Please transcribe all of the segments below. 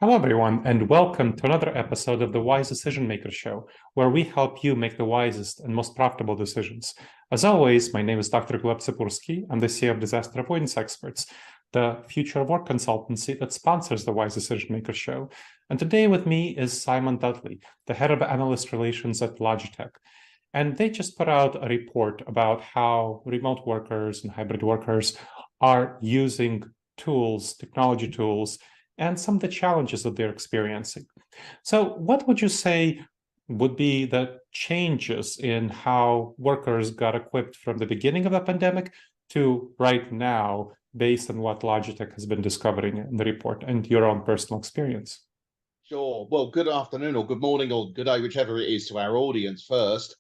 Hello, everyone, and welcome to another episode of the Wise Decision Maker Show, where we help you make the wisest and most profitable decisions. As always, my name is Dr. Gleb Tsipursky. I'm the CEO of Disaster Avoidance Experts, the future of work consultancy that sponsors the Wise Decision Maker Show. And today with me is Simon Dudley, the head of Analyst Relations at Logitech. And they just put out a report about how remote workers and hybrid workers are using tools, technology tools, and some of the challenges that they're experiencing. So what would you say would be the changes in how workers got equipped from the beginning of the pandemic to right now, based on what Logitech has been discovering in the report and your own personal experience? Sure. Well, good afternoon or good morning or good day, whichever it is to our audience first.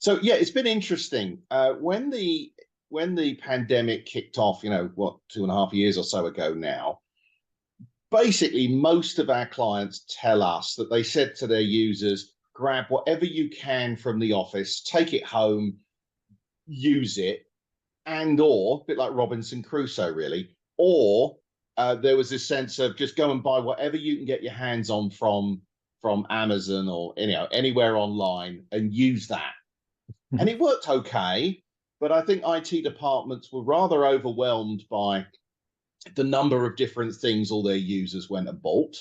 So yeah, it's been interesting. When the pandemic kicked off, 2.5 years or so ago now, basically most of our clients tell us that they said to their users, grab whatever you can from the office, take it home, use it, and or a bit like Robinson Crusoe, really, or there was this sense of just go and buy whatever you can get your hands on from Amazon or anywhere online and use that. And it worked okay, but I think IT departments were rather overwhelmed by the number of different things all their users went and bought,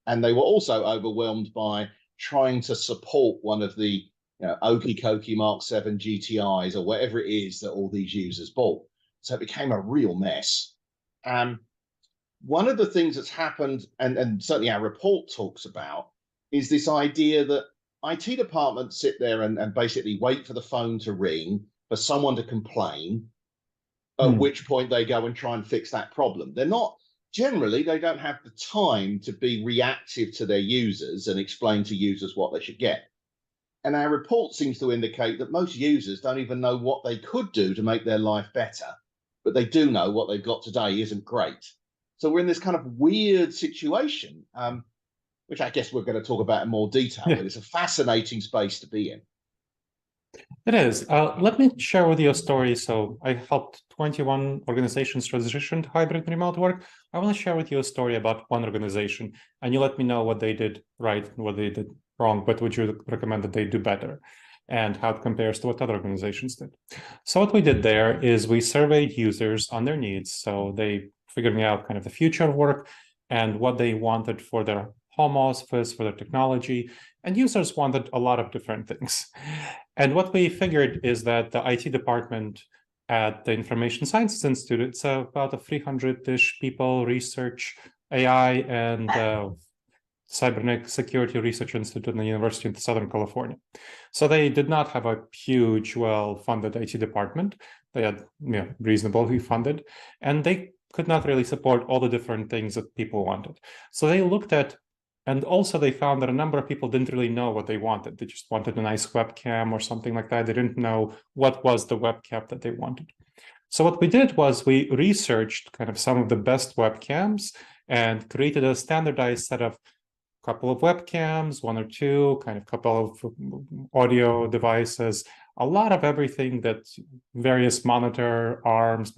and they were also overwhelmed by trying to support one of the Okie Kokie Mark 7 GTIs or whatever it is that all these users bought. So it became a real mess. One of the things that's happened, and certainly our report talks about, is this idea that IT departments sit there and basically wait for the phone to ring for someone to complain, at which point they go and try and fix that problem. They don't have the time to be reactive to their users and explain to users what they should get. And our report seems to indicate that most users don't even know what they could do to make their life better, but they do know what they've got today isn't great. So we're in this kind of weird situation, which I guess we're going to talk about in more detail, but it's a fascinating space to be in. It is. Let me share with you a story. So I helped 21 organizations transition to hybrid and remote work. I want to share with you a story about one organization, and you let me know what they did right and what they did wrong, but would you recommend that they do better, and how it compares to what other organizations did. So what we did there is we surveyed users on their needs. So they figured out kind of the future of work and what they wanted for their home office, for their technology, and users wanted a lot of different things. And what we figured is that the IT department at the Information Sciences Institute, it's about a 300-ish people research AI and cyber security research institute in the University of Southern California. So they did not have a huge, well-funded IT department. They had reasonably funded, and they could not really support all the different things that people wanted. So they looked at, and also they found that a number of people didn't really know what they wanted. They just wanted a nice webcam or something like that. They didn't know what was the webcam that they wanted. So what we did was we researched kind of some of the best webcams and created a standardized set of couple of webcams, one or two, kind of couple of audio devices, a lot of everything that various monitor arms,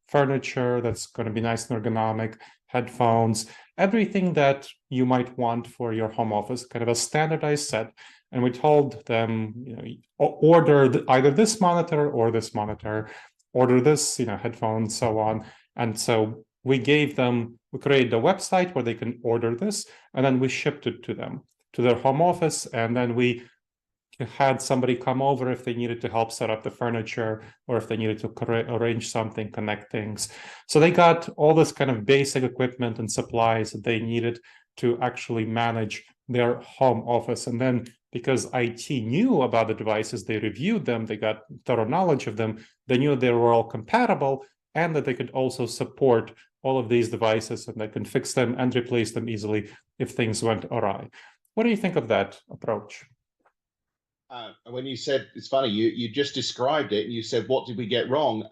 furniture that's going to be nice and ergonomic, headphones, everything that you might want for your home office, kind of a standardized set. And we told them, order either this monitor or this monitor, order this, headphones, so on. And so we created a website where they can order this, and then we shipped it to them, to their home office, and then we had somebody come over if they needed to help set up the furniture or if they needed to arrange something, connect things. So they got all this kind of basic equipment and supplies that they needed to actually manage their home office. And then because IT knew about the devices, they reviewed them, they got thorough knowledge of them, they knew they were all compatible and that they could also support all of these devices and they can fix them and replace them easily if things went awry. What do you think of that approach? When you said, it's funny, you just described it and you said, what did we get wrong?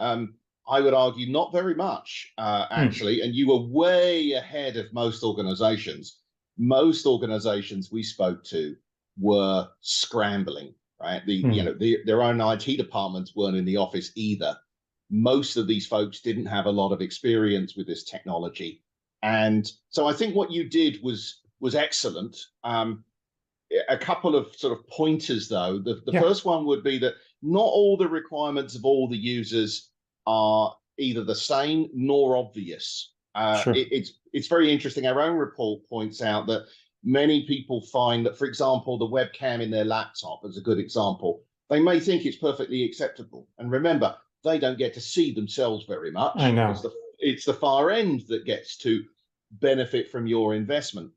I would argue not very much, actually. And you were way ahead of most organizations. Most organizations we spoke to were scrambling, right? Their own IT departments weren't in the office either. Most of these folks didn't have a lot of experience with this technology. And so I think what you did was excellent. A couple of sort of pointers, though. The first one would be that not all the requirements of all the users are either the same nor obvious. Sure. It's very interesting. Our own report points out that many people find that, for example, the webcam in their laptop, as a good example, they may think it's perfectly acceptable. And remember, they don't get to see themselves very much. I know. It's the far end that gets to benefit from your investment.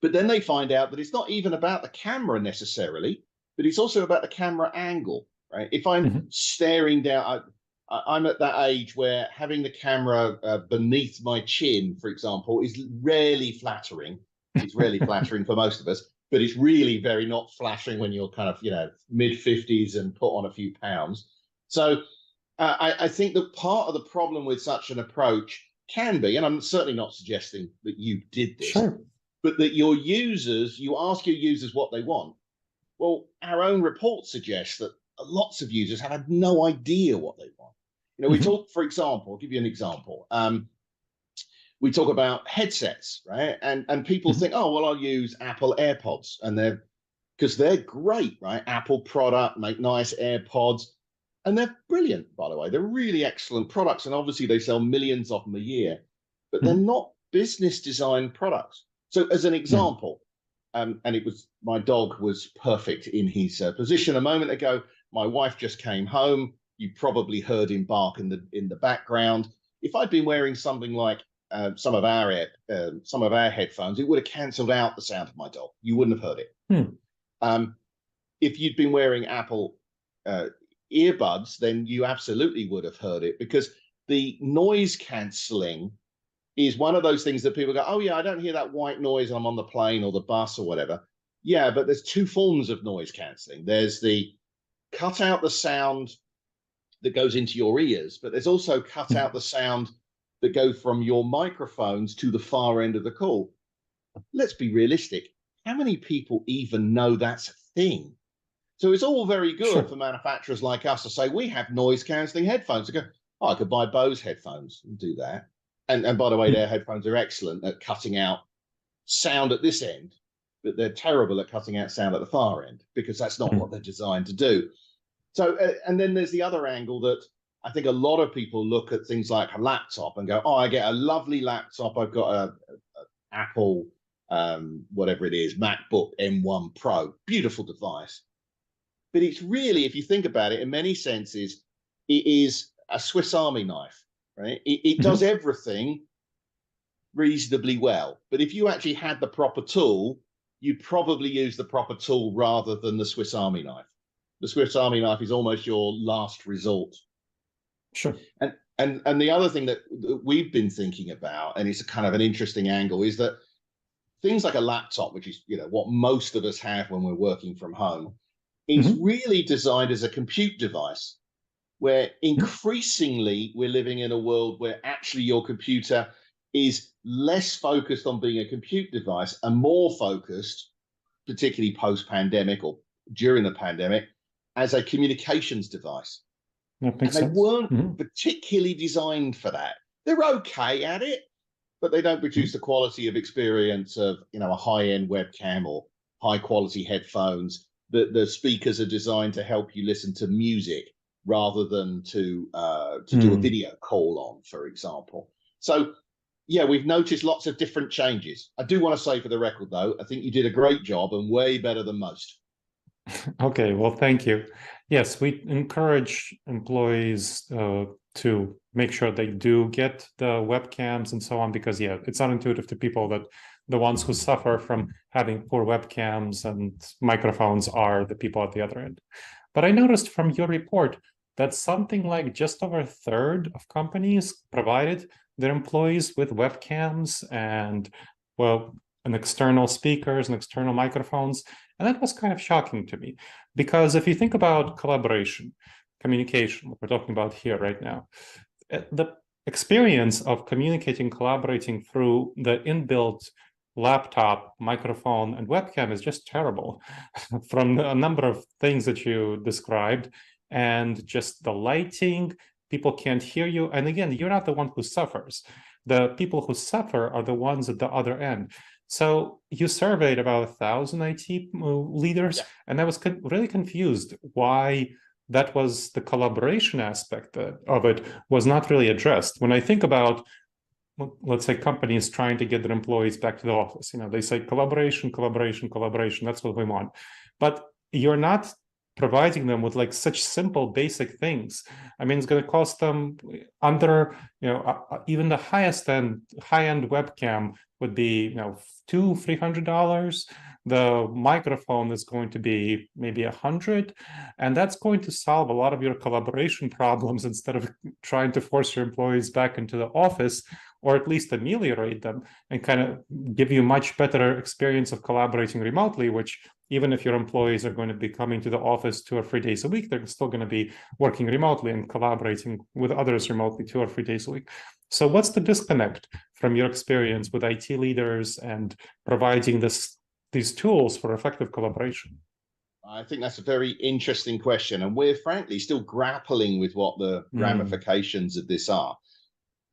But then they find out that it's not even about the camera necessarily, but it's also about the camera angle, right? If I'm staring down, I'm at that age where having the camera beneath my chin, for example, is rarely flattering. It's rarely flattering for most of us, but it's really very not flattering when you're kind of, mid-50s and put on a few pounds. So I think that part of the problem with such an approach can be, and I'm certainly not suggesting that you did this, but that you ask your users what they want. Well, our own report suggests that lots of users have had no idea what they want. We talk, for example, I'll give you an example. We talk about headsets, right? And people think, oh, well, I'll use Apple AirPods, and because they're great, right? Apple product, make nice AirPods, and they're brilliant, by the way. They're really excellent products, and obviously they sell millions of them a year, but they're not business design products. So as an example, and my dog was perfect in his position a moment ago. My wife just came home. You probably heard him bark in the background. If I'd been wearing something like some of our headphones, it would have cancelled out the sound of my dog. You wouldn't have heard it. If you'd been wearing Apple earbuds, then you absolutely would have heard it, because the noise cancelling is one of those things that people go, oh yeah, I don't hear that white noise when I'm on the plane or the bus or whatever. Yeah, but there's two forms of noise cancelling. There's the cut out the sound that goes into your ears, but there's also cut out the sound that go from your microphones to the far end of the call. Let's be realistic. How many people even know that's a thing? So it's all very good for manufacturers like us to say, we have noise cancelling headphones. To go, oh, I could buy Bose headphones and do that. And by the way, their headphones are excellent at cutting out sound at this end, but they're terrible at cutting out sound at the far end, because that's not what they're designed to do. So, and then there's the other angle that I think a lot of people look at things like a laptop and go, oh, I get a lovely laptop. I've got a Apple, whatever it is, MacBook M1 Pro, beautiful device. But it's really, if you think about it, in many senses, it is a Swiss Army knife, right? It does everything reasonably well. But if you actually had the proper tool, you'd probably use the proper tool rather than the Swiss Army knife. The Swiss Army knife is almost your last resort. Sure. And the other thing that we've been thinking about, and it's a kind of an interesting angle, is that things like a laptop, which is what most of us have when we're working from home, is really designed as a compute device, where increasingly we're living in a world where actually your computer is less focused on being a compute device and more focused, particularly post-pandemic or during the pandemic, as a communications device. That makes sense. They weren't particularly designed for that. They're okay at it, but they don't produce the quality of experience of a high-end webcam or high-quality headphones. The speakers are designed to help you listen to music rather than to do a video call on, for example. So, yeah, we've noticed lots of different changes. I do want to say, for the record, though, I think you did a great job and way better than most. Okay, well, thank you. Yes, we encourage employees to make sure they do get the webcams and so on, because, yeah, it's not intuitive to people that the ones who suffer from having poor webcams and microphones are the people at the other end. But I noticed from your report that something like just over a third of companies provided their employees with webcams and, well, and external speakers and external microphones. And that was kind of shocking to me, because if you think about collaboration, communication, what we're talking about here right now, the experience of communicating, collaborating through the inbuilt laptop, microphone, and webcam is just terrible from a number of things that you described, and just the lighting, people can't hear you. And again, you're not the one who suffers. The people who suffer are the ones at the other end. So you surveyed about 1,000 IT leaders, Yeah. and I was really confused why that was the collaboration aspect of it was not really addressed. When I think about, let's say, companies trying to get their employees back to the office, they say collaboration, collaboration, collaboration. That's what we want. But you're not providing them with like such simple basic things. I mean, it's going to cost them under, even the high end webcam would be, $200-$300. The microphone is going to be maybe $100, and that's going to solve a lot of your collaboration problems instead of trying to force your employees back into the office, or at least ameliorate them and kind of give you much better experience of collaborating remotely, which even if your employees are going to be coming to the office 2 or 3 days a week, they're still going to be working remotely and collaborating with others remotely 2 or 3 days a week. So what's the disconnect from your experience with IT leaders and providing these tools for effective collaboration? I think that's a very interesting question. And we're frankly still grappling with what the ramifications of this are.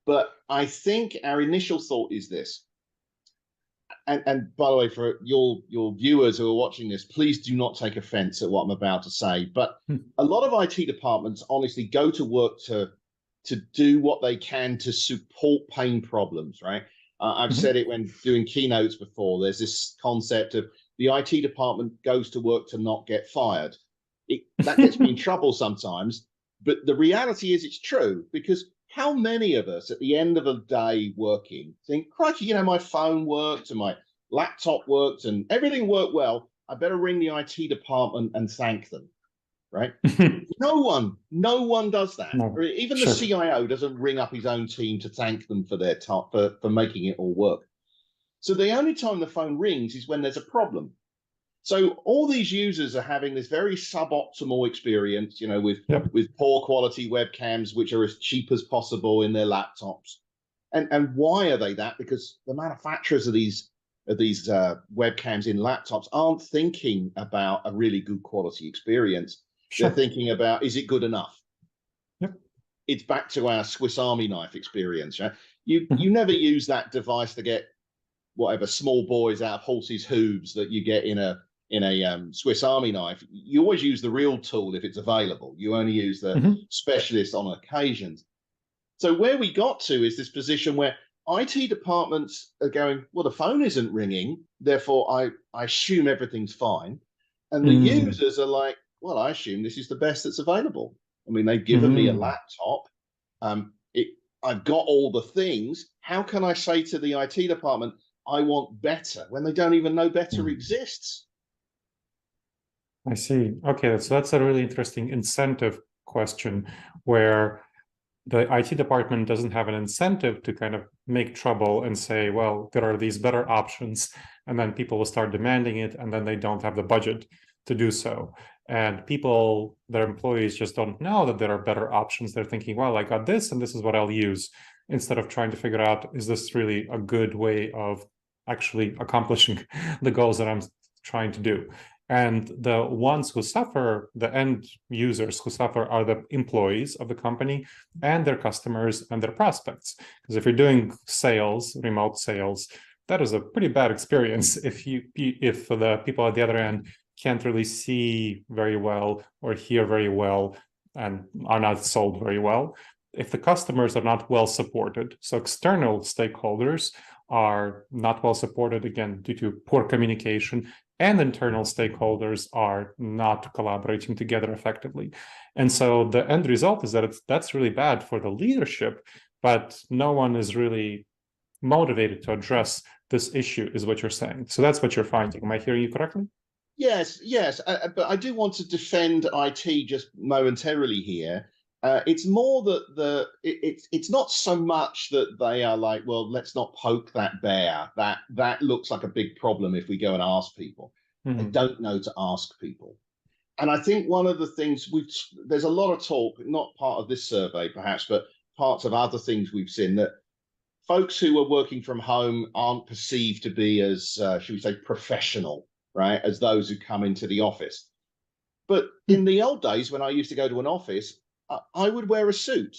But I think our initial thought is this. And by the way, for your viewers who are watching this, please do not take offense at what I'm about to say. But a lot of IT departments honestly go to work to do what they can to support pain problems, right? I've said it when doing keynotes before. There's this concept of the IT department goes to work to not get fired. That gets me in trouble sometimes, but the reality is it's true, because how many of us at the end of a day working think, crikey, my phone worked and my laptop worked and everything worked well. I better ring the IT department and thank them, right? No one does that. No. Even the CIO doesn't ring up his own team to thank them for their for making it all work. So the only time the phone rings is when there's a problem. So all these users are having this very suboptimal experience, with poor quality webcams, which are as cheap as possible in their laptops. And why are they that? Because the manufacturers of these webcams in laptops aren't thinking about a really good quality experience. They're thinking about, is it good enough? It's back to our Swiss Army knife experience. Right? You never use that device to get whatever small boys out of horses' hooves that you get in a Swiss Army knife. You always use the real tool if it's available. You only use the specialist on occasions. So where we got to is this position where IT departments are going, well, the phone isn't ringing, therefore I assume everything's fine. And the users are like, well, I assume this is the best that's available. I mean, they've given me a laptop. I've got all the things. How can I say to the IT department, I want better, when they don't even know better exists? I see. Okay, so that's a really interesting incentive question, where the IT department doesn't have an incentive to kind of make trouble and say, well, there are these better options, and then people will start demanding it, and then they don't have the budget to do so. And their employees just don't know that there are better options. They're thinking, well, I got this, and this is what I'll use, instead of trying to figure out, is this really a good way of actually accomplishing the goals that I'm trying to do? And the ones who suffer, the end users who suffer, are the employees of the company and their customers and their prospects. Because if you're doing sales, remote sales, that is a pretty bad experience if the people at the other end can't really see very well or hear very well and are not sold very well. If the customers are not well supported, so external stakeholders are not well supported, again, due to poor communication, and internal stakeholders are not collaborating together effectively. And so the end result is that that's really bad for the leadership, but no one is really motivated to address this issue, is what you're saying. So that's what you're finding. Am I hearing you correctly? Yes. But I do want to defend IT just momentarily here. It's more that it's not so much that they are like, well, let's not poke that bear. That looks like a big problem if we go and ask people. They don't know to ask people. And I think one of the things there's a lot of talk, not part of this survey perhaps, but parts of other things we've seen, that folks who are working from home aren't perceived to be as, should we say, professional, right, as those who come into the office. But in the old days, when I used to go to an office, I would wear a suit.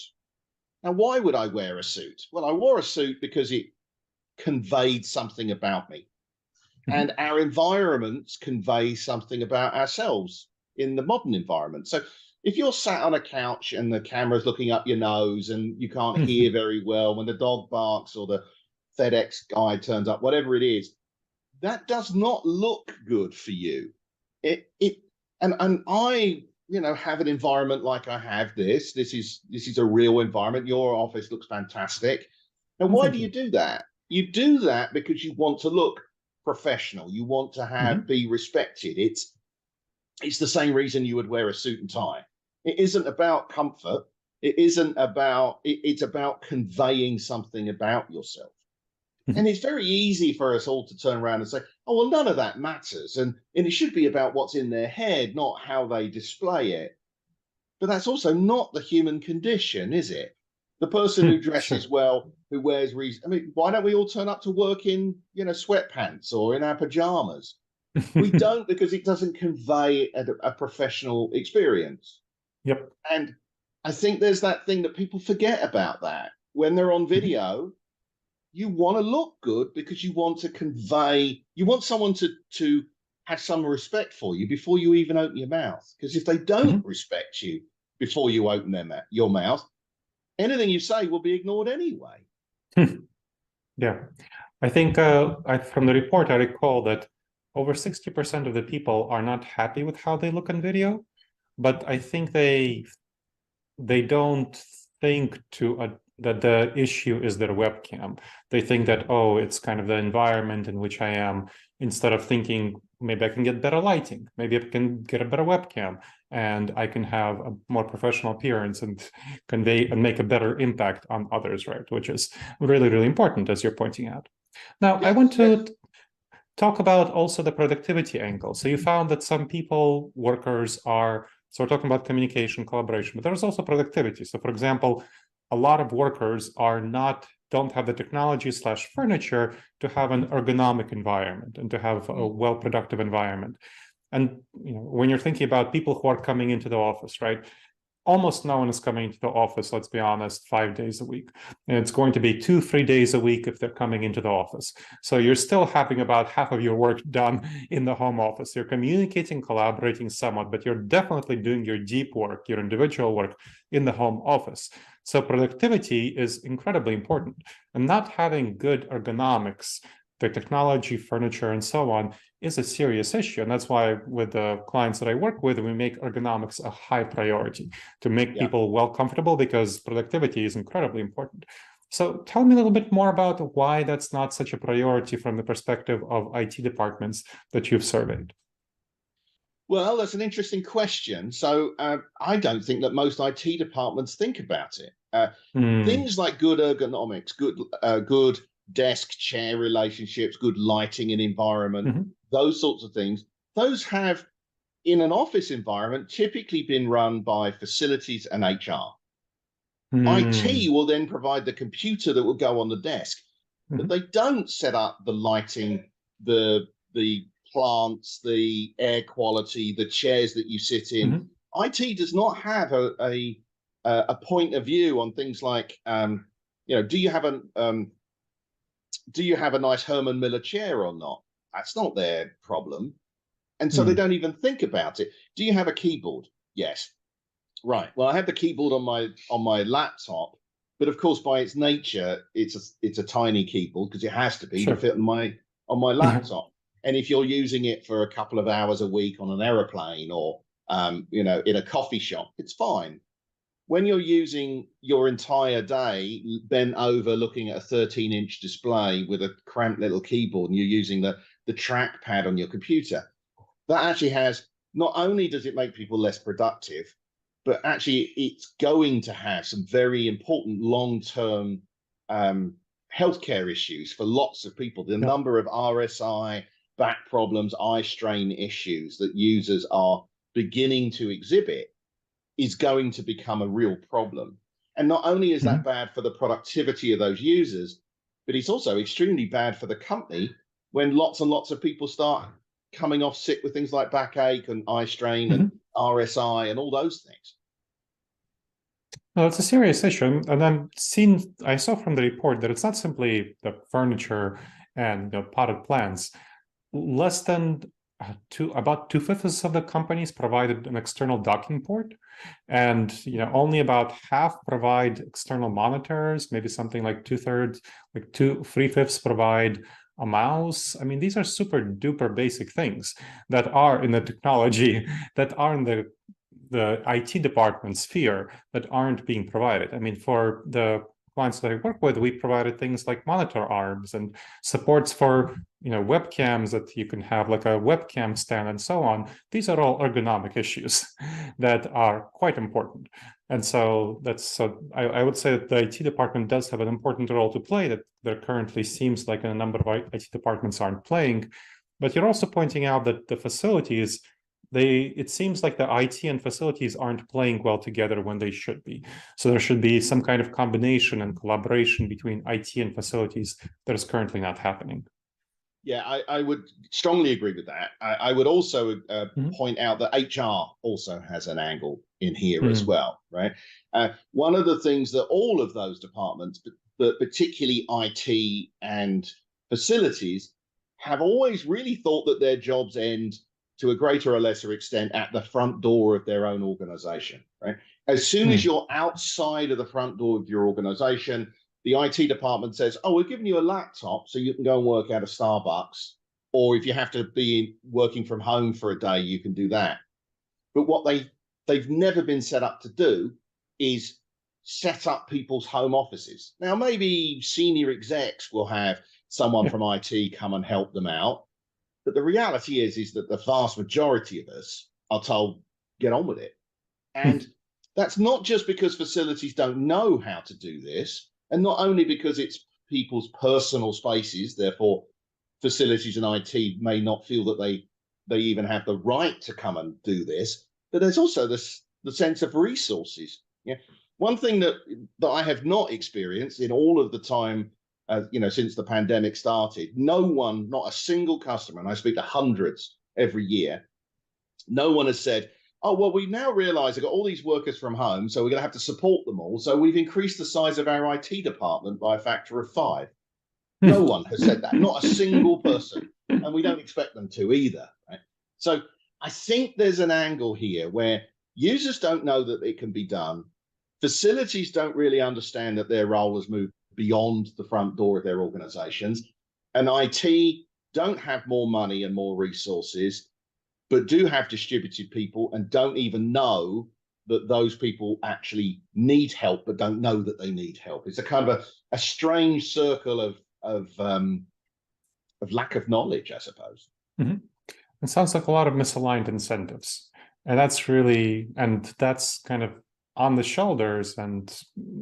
Now, why would I wear a suit? Well, I wore a suit because it conveyed something about me. And our environments convey something about ourselves in the modern environment. So if you're sat on a couch and the camera's looking up your nose and you can't hear very well when the dog barks or the FedEx guy turns up, whatever it is, that does not look good for you. And I, you know, have an environment like I have this. This is a real environment. Your office looks fantastic. And why do you do that? You do that because you want to look professional. You want to have be respected. It's the same reason you would wear a suit and tie. It isn't about comfort. It isn't about it's about conveying something about yourself. And it's very easy for us all to turn around and say, oh, well, none of that matters. And it should be about what's in their head, not how they display it. But that's also not the human condition, is it? The person who dresses well, who wears I mean, why don't we all turn up to work in, you know, sweatpants or in our pajamas? We don't, because it doesn't convey a professional experience. Yep. And I think there's that thing that people forget about that. When they're on video, you want to look good because you want to convey, you want someone to have some respect for you before you even open your mouth. Because if they don't respect you before you open your mouth, anything you say will be ignored anyway. Yeah, I think from the report, I recall that over 60% of the people are not happy with how they look on video, but I think they don't think that the issue is their webcam. They think that, oh, it's kind of the environment in which I am, instead of thinking maybe I can get better lighting, maybe I can get a better webcam, and I can have a more professional appearance and convey and make a better impact on others, right? Which is really, really important, as you're pointing out. Now, I want to talk about also the productivity angle. So you found that some people, workers are, so we're talking about communication, collaboration, but there's also productivity. So for example, a lot of workers don't have the technology / furniture to have an ergonomic environment and to have a well-productive environment. And you know, when you're thinking about people who are coming into the office, right? Almost no one is coming into the office, let's be honest, 5 days a week. And it's going to be 2-3 days a week if they're coming into the office. So you're still having about half of your work done in the home office. You're communicating, collaborating somewhat, but you're definitely doing your deep work, your individual work in the home office. So productivity is incredibly important. And not having good ergonomics, the technology, furniture, and so on, is a serious issue. And that's why with the clients that I work with, we make ergonomics a high priority to make people well comfortable, because productivity is incredibly important. So tell me a little bit more about why that's not such a priority from the perspective of IT departments that you've surveyed. Well, that's an interesting question. So I don't think that most IT departments think about it. Things like good ergonomics, good desk chair relationships, good lighting and environment, those sorts of things, those have, in an office environment, typically been run by facilities and HR. IT will then provide the computer that will go on the desk, but they don't set up the lighting, the plants, the air quality, the chairs that you sit in. IT does not have a point of view on things like, you know, do you have a nice Herman Miller chair or not? That's not their problem. And so they don't even think about it. Do you have a keyboard? Yes. Right. Well, I have the keyboard on my laptop, but of course, by its nature, it's a tiny keyboard because it has to be to fit on my laptop. And if you're using it for a couple of hours a week on an aeroplane or you know, in a coffee shop, it's fine. When you're using your entire day bent over looking at a 13-inch display with a cramped little keyboard, and you're using the trackpad on your computer, that actually has, not only does it make people less productive, but actually it's going to have some very important long-term healthcare issues for lots of people. The number of RSI, back problems, eye strain issues that users are beginning to exhibit is going to become a real problem. And not only is that bad for the productivity of those users, but it's also extremely bad for the company when lots and lots of people start coming off sick with things like backache and eye strain and RSI and all those things. No, it's a serious issue, and I saw from the report that it's not simply the furniture and potted plants. Less than about two-fifths of the companies provided an external docking port, and only about half provide external monitors. Maybe something like two-thirds, like three-fifths provide a mouse. I mean, these are super duper basic things that are in the technology that are in the IT department sphere that aren't being provided. I mean, for the clients that I work with, we provided things like monitor arms and supports for webcams that you can have like a webcam stand and so on. These are all ergonomic issues that are quite important. And so I would say that the IT department does have an important role to play that there currently seems like a number of IT departments aren't playing. But you're also pointing out that the facilities, it seems like the IT and facilities aren't playing well together when they should be. So there should be some kind of combination and collaboration between IT and facilities that is currently not happening. Yeah, I would strongly agree with that. I would also point out that HR also has an angle in here as well, right? One of the things that all of those departments, but particularly IT and facilities, have always really thought that their jobs end to a greater or lesser extent at the front door of their own organization, right? As soon as you're outside of the front door of your organization, the IT department says, oh, we're giving you a laptop so you can go and work out of Starbucks. Or if you have to be working from home for a day, you can do that. But what they've never been set up to do is set up people's home offices. Now, maybe senior execs will have someone from IT come and help them out. But the reality is that the vast majority of us are told, get on with it. And that's not just because facilities don't know how to do this, and not only because it's people's personal spaces, therefore facilities and IT may not feel that they even have the right to come and do this, but there's also the sense of resources. Yeah. One thing that I have not experienced in all of the time since the pandemic started, no one, not a single customer, and I speak to hundreds every year, no one has said, oh, well, we now realize I've got all these workers from home, so we're going to have to support them all. So we've increased the size of our IT department by a factor of 5. No one has said that, not a single person. And we don't expect them to either. Right? So I think there's an angle here where users don't know that it can be done. Facilities don't really understand that their role has moved beyond the front door of their organizations. And IT don't have more money and more resources, but do have distributed people and don't even know that those people actually need help, but don't know that they need help. It's a kind of a strange circle of lack of knowledge, I suppose. It sounds like a lot of misaligned incentives. And that's kind of on the shoulders and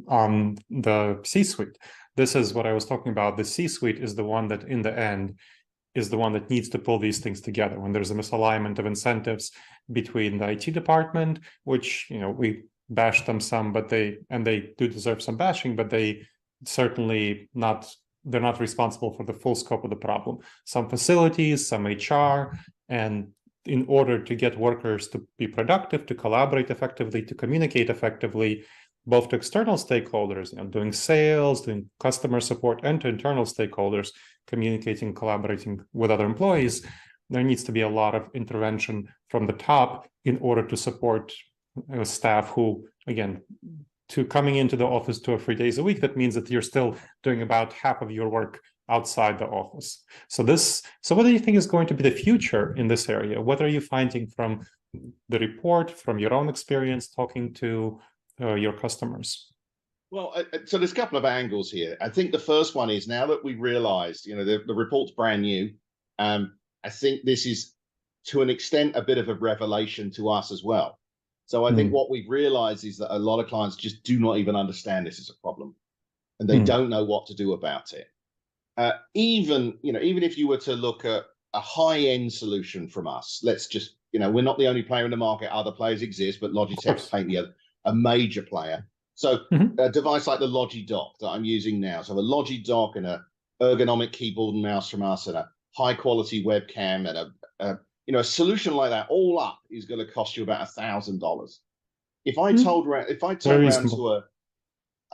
on the C-suite. This is what I was talking about. The C-suite is the one that in the end is the one that needs to pull these things together. When there's a misalignment of incentives between the IT department, which we bash them some, but they do deserve some bashing, but they're not responsible for the full scope of the problem. Some facilities, some HR, and in order to get workers to be productive, to collaborate effectively, to communicate effectively, both to external stakeholders, doing sales, doing customer support, and to internal stakeholders, communicating, collaborating with other employees, there needs to be a lot of intervention from the top in order to support staff who, again, to coming into the office 2 or 3 days a week, that means that you're still doing about half of your work outside the office. So what do you think is going to be the future in this area? What are you finding from the report, from your own experience talking to your customers? Well, so there's a couple of angles here. I think the first one is, now that we've realized, the report's brand new, I think this is to an extent a bit of a revelation to us as well. So I think what we've realized is that a lot of clients just do not even understand this as a problem, and they don't know what to do about it. Even if you were to look at a high-end solution from us, let's just, we're not the only player in the market. Other players exist, but Logitech's painting a major player. So a device like the Logidock that I'm using now, so a Logidock and a ergonomic keyboard and mouse from us and a high-quality webcam and a solution like that, all up is going to cost you about $1,000. If I turn Very around reasonable. to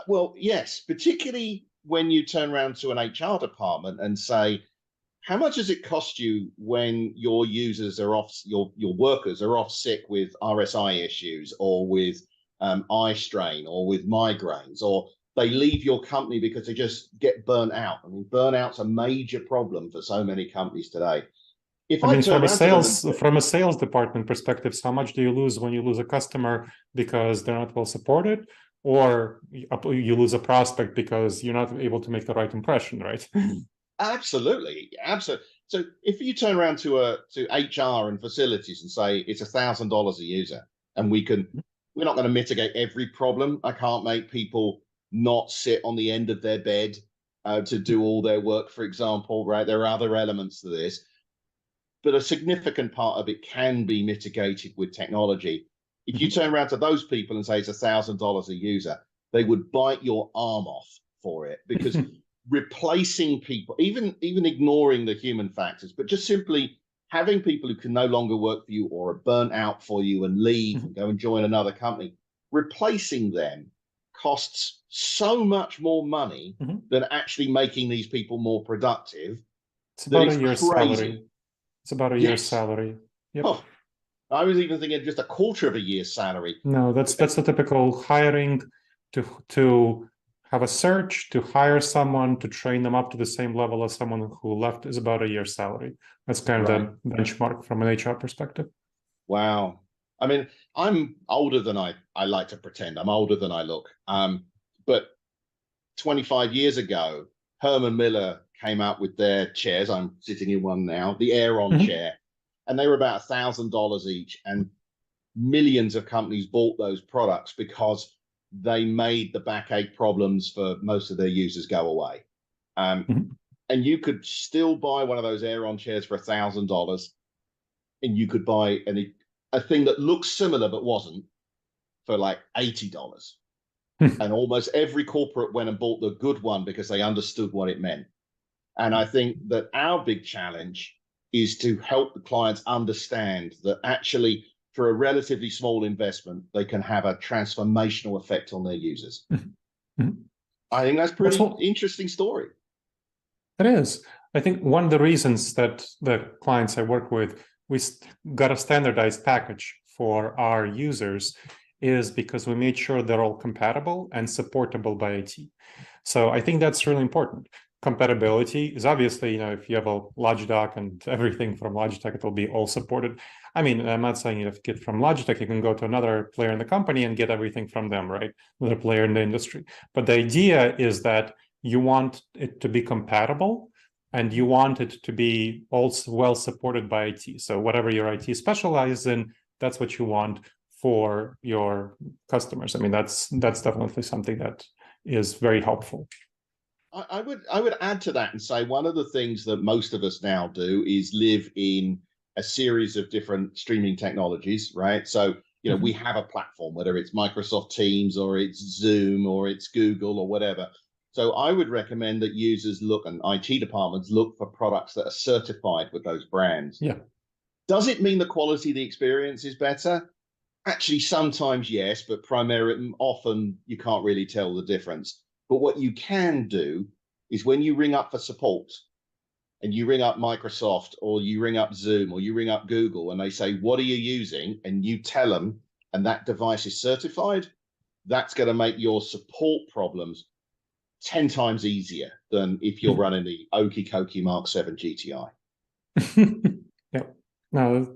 well, yes, particularly when you turn around to an HR department and say, how much does it cost you when your users are off, your workers are off sick with RSI issues or with eye strain or with migraines, or they leave your company because they just get burnt out? I mean, burnout's a major problem for so many companies today. If I I mean, turn around to them and from a sales department perspective, so how much do you lose when you lose a customer because they're not well supported, or you lose a prospect because you're not able to make the right impression, right? absolutely, absolutely. So if you turn around to HR and facilities and say it's $1,000 a user, and we're not going to mitigate every problem. I can't make people not sit on the end of their bed to do all their work, for example, right? There are other elements to this, but a significant part of it can be mitigated with technology. If you turn around to those people and say it's $1,000 a user, they would bite your arm off for it, because replacing people, even ignoring the human factors, but just simply having people who can no longer work for you or are burnt out for you and leave and go and join another company, replacing them costs so much more money than actually making these people more productive. It's That about a it's year's crazy. salary. It's about a year's Yes. salary. Yep. Oh, I was even thinking just a quarter of a year's salary. No, that's the typical hiring to have a search, to hire someone, to train them up to the same level as someone who left is about a year's salary. That's kind of Right. the benchmark from an HR perspective. Wow. I mean, I'm older than I like to pretend. I'm older than I look. But 25 years ago, Herman Miller came out with their chairs. I'm sitting in one now, the Aeron chair, and they were about $1,000 each. And millions of companies bought those products because they made the backache problems for most of their users go away. And you could still buy one of those Aeron chairs for $1,000, and you could buy a thing that looks similar but wasn't for like $80. And almost every corporate went and bought the good one because they understood what it meant. And I think that our big challenge is to help the clients understand that actually, for a relatively small investment, they can have a transformational effect on their users. I think that's pretty interesting story. It is. I think one of the reasons that the clients I work with, we got a standardized package for our users is because we made sure they're all compatible and supportable by IT. So I think that's really important. Compatibility is obviously, if you have a Logitech and everything from Logitech, it will be all supported. I mean, I'm not saying if you get from Logitech, you can go to another player in the company and get everything from them, right? Another player in the industry. But the idea is that you want it to be compatible and you want it to be also well supported by IT. So whatever your IT specializes in, that's what you want for your customers. I mean, that's definitely something that is very helpful. I would add to that and say one of the things that most of us now do is live in a series of different streaming technologies, right? So, we have a platform, whether it's Microsoft Teams or it's Zoom or it's Google or whatever. So I would recommend that users look, and IT departments look, for products that are certified with those brands. Yeah. Does it mean the quality of the experience is better? Actually, sometimes yes, but primarily, often you can't really tell the difference. But what you can do is when you ring up for support and you ring up Microsoft or you ring up Zoom or you ring up Google and they say, what are you using? And you tell them, and that device is certified, that's going to make your support problems 10 times easier than if you're running the Okie Kokie Mark 7 GTI. Yeah, no,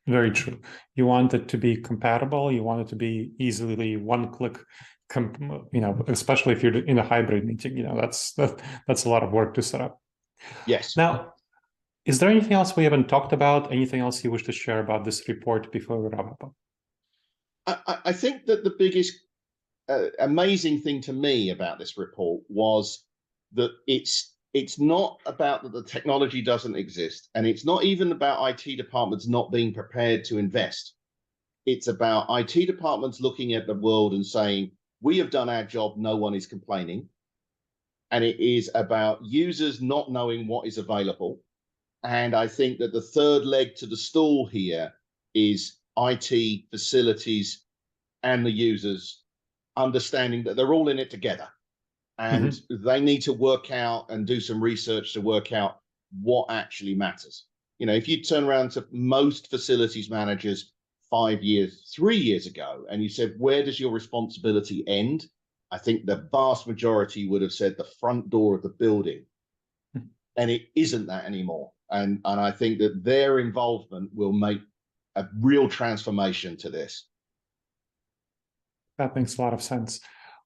very true. You want it to be compatible. You want it to be easily one-click, especially if you're in a hybrid meeting. That's a lot of work to set up. Yes. Now, is there anything else we haven't talked about? Anything else you wish to share about this report before we wrap up? I think that the biggest amazing thing to me about this report was that it's not about that the technology doesn't exist, and it's not even about IT departments not being prepared to invest. It's about IT departments looking at the world and saying, we have done our job, no one is complaining. And it is about users not knowing what is available. And I think that the third leg to the stool here is IT, facilities, and the users understanding that they're all in it together, and they need to work out and do some research to work out what actually matters. You know, if you turn around to most facilities managers 5 years, 3 years ago, and you said, where does your responsibility end? I think the vast majority would have said the front door of the building. And it isn't that anymore. And I think that their involvement will make a real transformation to this. That makes a lot of sense.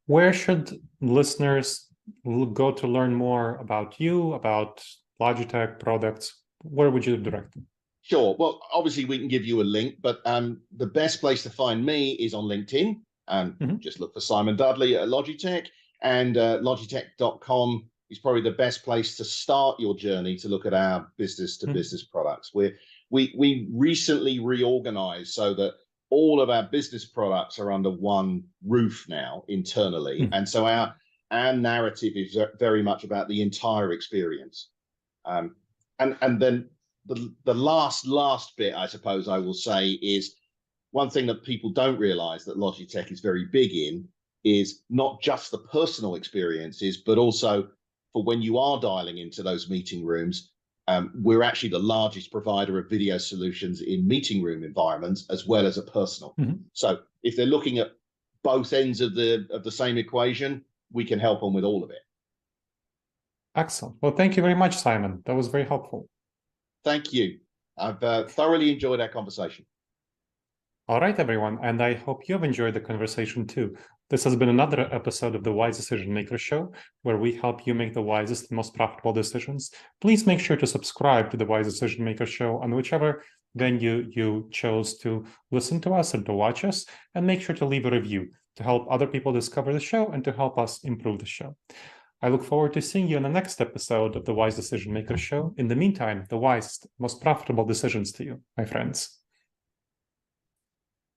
Where should listeners go to learn more about you, about Logitech products? Where would you direct them? Sure. Well, obviously we can give you a link, but the best place to find me is on LinkedIn. Just look for Simon Dudley at Logitech, and logitech.com is probably the best place to start your journey to look at our business-to-business products. We recently reorganized so that all of our business products are under one roof now internally. And so our narrative is very much about the entire experience. And then the last bit, I suppose I will say, is one thing that people don't realize that Logitech is very big in is not just the personal experiences, but also for when you are dialing into those meeting rooms. We're actually the largest provider of video solutions in meeting room environments, as well as a personal. So if they're looking at both ends of the same equation, we can help them with all of it. Excellent. Well, thank you very much, Simon. That was very helpful. Thank you. I've thoroughly enjoyed our conversation. All right, everyone, and I hope you have enjoyed the conversation too. This has been another episode of the Wise Decision Maker Show, where we help you make the wisest and most profitable decisions. Please make sure to subscribe to the Wise Decision Maker Show on whichever venue you chose to listen to us and to watch us, and make sure to leave a review to help other people discover the show and to help us improve the show. I look forward to seeing you in the next episode of the Wise Decision Maker Show. In the meantime, the wisest, most profitable decisions to you, my friends.